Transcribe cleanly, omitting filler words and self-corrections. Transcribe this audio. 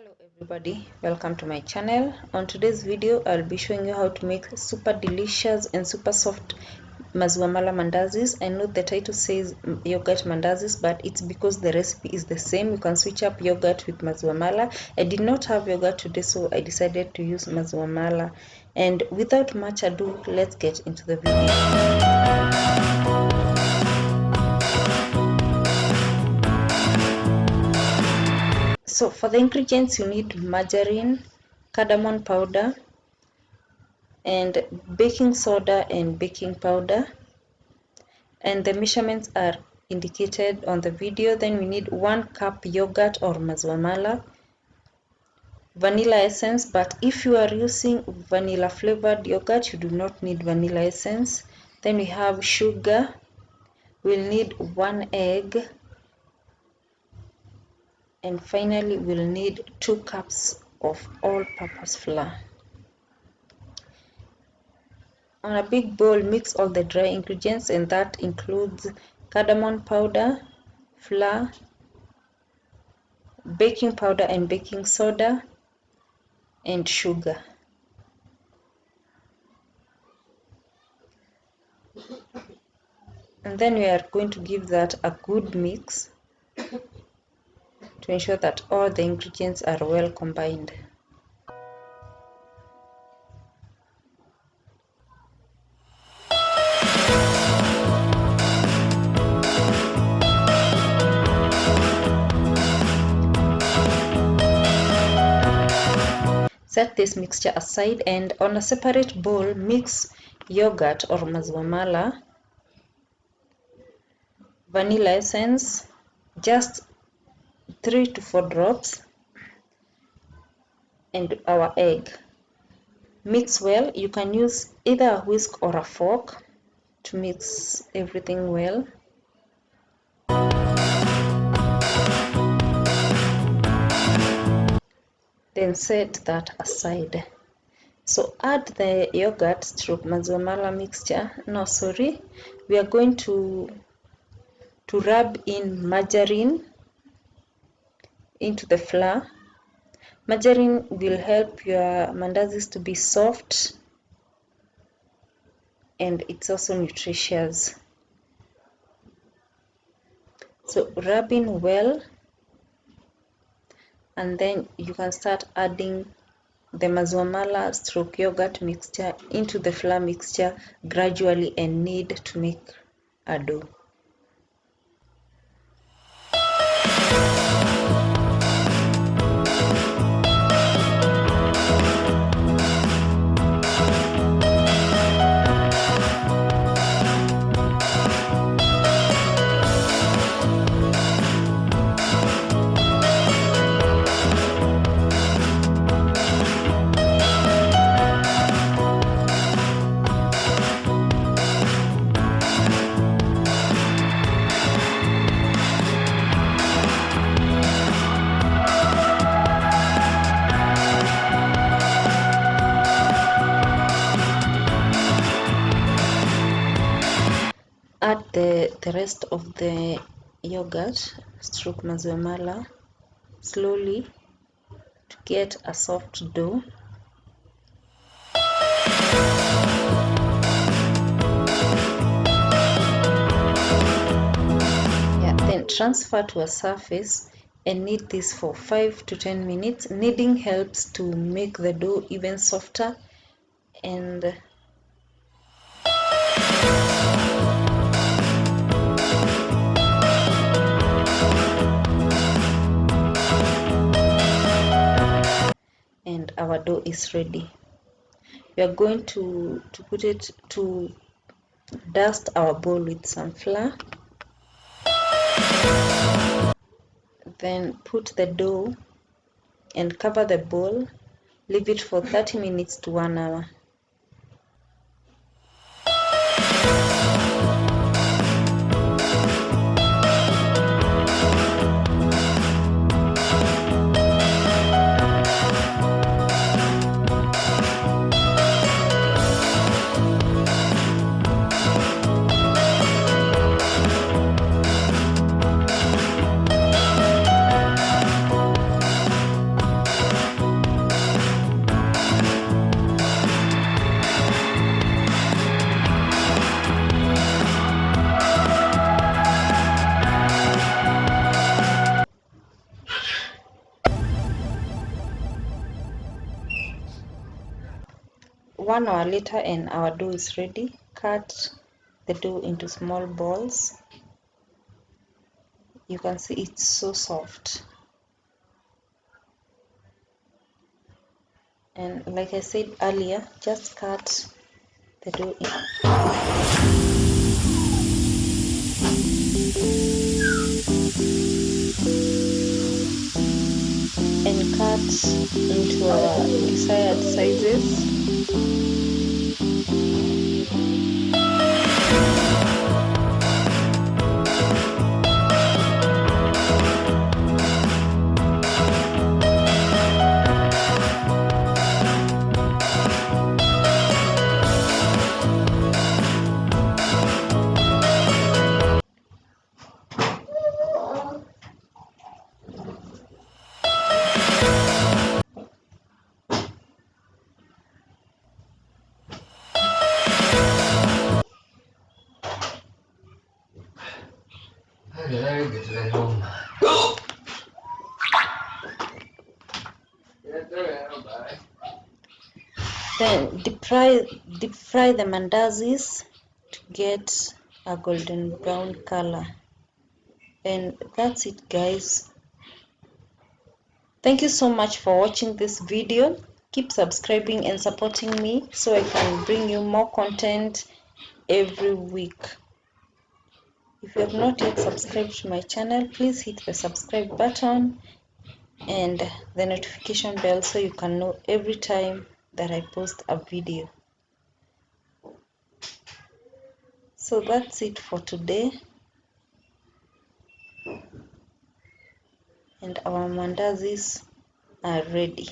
Hello everybody, welcome to my channel. On today's video I'll be showing you how to make super delicious and super soft Maziwa mandazis. I know the title says yogurt mandazis, but it's because the recipe is the same. You can switch up yogurt with Maziwa. I did not have yogurt today, so I decided to use Maziwa. And without much ado, let's get into the video. So for the ingredients, you need margarine, cardamom powder, and baking soda and baking powder, and the measurements are indicated on the video. Then we need 1 cup yogurt or Maziwa, vanilla essence, but if you are using vanilla flavored yogurt, you do not need vanilla essence. Then we have sugar. We'll need 1 egg, and finally we'll need 2 cups of all-purpose flour. On a big bowl, mix all the dry ingredients, and that includes cardamom powder, flour, baking powder and baking soda, and sugar. And then we are going to give that a good mix to ensure that all the ingredients are well combined. Set this mixture aside, and on a separate bowl, mix yogurt or Maziwa, vanilla essence, just 3 to 4 drops, and our egg. Mix well. You can use either a whisk or a fork to mix everything well. Then set that aside. So add the yogurt stroke Maziwa mixture. No, sorry, we are going to rub in margarine into the flour. Margarine will help your mandazis to be soft, and it's also nutritious. So rub in well, and then you can start adding the Maziwa stroke yogurt mixture into the flour mixture gradually and knead to make a dough. Add the rest of the yogurt stroke Maziwa slowly to get a soft dough. Then transfer to a surface and knead this for 5 to 10 minutes. Kneading helps to make the dough even softer and our dough is ready. We are going to dust our bowl with some flour. Then put the dough and cover the bowl. Leave it for 30 minutes to 1 hour. 1 hour later and our dough is ready. Cut the dough into small balls. You can see it's so soft. And like I said earlier, just cut the dough and cut into our desired sizes. Then deep fry the mandazis to get a golden brown color. And that's it, guys. Thank you so much for watching this video. Keep subscribing and supporting me so I can bring you more content every week. If you have not yet subscribed to my channel, please hit the subscribe button and the notification bell so you can know every time that I post a video. So that's it for today, and our mandazis are ready.